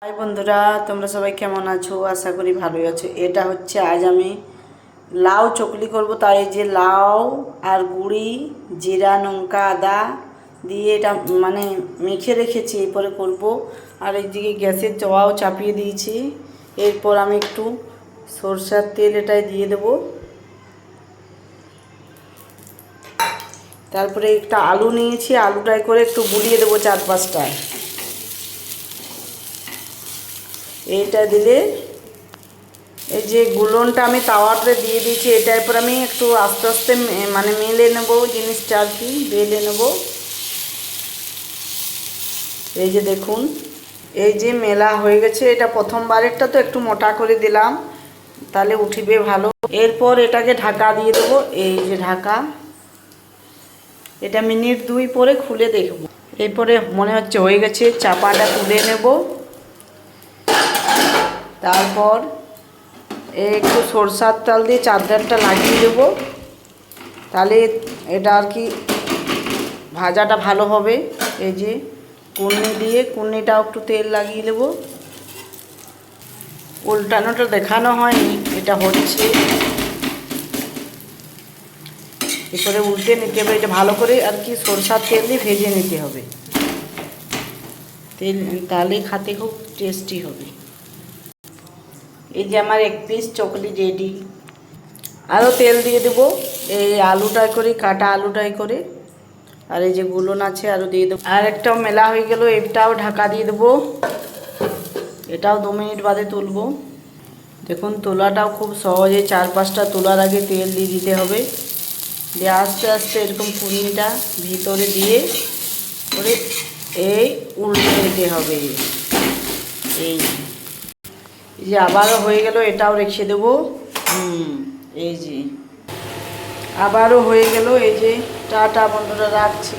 High বন্ধুরা, তোমরা সবাই কেমন আছো? আশা করি ভালোই আছো। এটা হচ্ছে আজ আমি লাউ চকলি করব। তাই যে লাউ আর গুঁড়ি, জিরা, লঙ্কা, আদা দিয়ে এটা মানে মেখে রেখেছি, এরপরে করব। আর এইদিকে গ্যাসের চওয়াও চাপিয়ে দিয়েছি। এরপর আমি একটু সরষের তেল এটাই দিয়ে দেব। তারপরে একটা আলু নিয়েছি, আলুটাই করে একটু গুলিয়ে দেবো 4-5টা। এইটা দিলে এই যে গুলনটা আমি তাওয়াতে দিয়ে দিয়েছি, এটার পর আমি একটু আস্তে আস্তে মানে মেলে নেব জিনিসটা, আর কি বেলে নেব। এই যে দেখুন, এই যে মেলা হয়ে গেছে। এটা প্রথমবারেরটা তো একটু মোটা করে দিলাম, তাহলে উঠিবে ভালো। এরপর এটাকে ঢাকা দিয়ে দেবো। এই যে ঢাকা, এটা মিনিট 2 পরে খুলে দেখব। এরপরে মনে হচ্ছে হয়ে গেছে, চাপাটা তুলে নেব। তারপর একটু সরষার তেল দিয়ে চাদরটা লাগিয়ে দেবো, তাহলে এটা আর কি ভাজাটা ভালো হবে। এই যে কুন্নি দিয়ে কুন্নিটাও একটু তেল লাগিয়ে দেবো। উল্টানোটা দেখানো হয়নি, এটা হচ্ছে। এরপরে উল্টে নিতে হবে, এটা ভালো করে আর কি সরষার তেল দিয়ে ভেজে নিতে হবে তেল, তাহলে খেতে খুব টেস্টি হবে। এই যে আমার 1 পিস চকলি রেডি। আরও তেল দিয়ে দেবো, এই আলুটাই করে, কাটা আলুটাই করে। আর এই যে গুলন আছে আরও দিয়ে দেবো। আর একটাও মেলা হয়ে গেল, এটাও ঢাকা দিয়ে দেবো। এটাও 2 মিনিট বাদে তুলবো। দেখুন তোলাটাও খুব সহজে, 4-5টা তোলার আগে তেল দিয়ে দিতে হবে। দিয়ে আস্তে আস্তে এরকম কুড়িটা ভিতরে দিয়ে করে এই উল্টে দিতে হবে। এই যে আবারও হয়ে গেল, এটাও রেখে দেবো। এই যে আবারও হয়ে গেল। এই যে টাটা বন্ধুরা, রাখছি।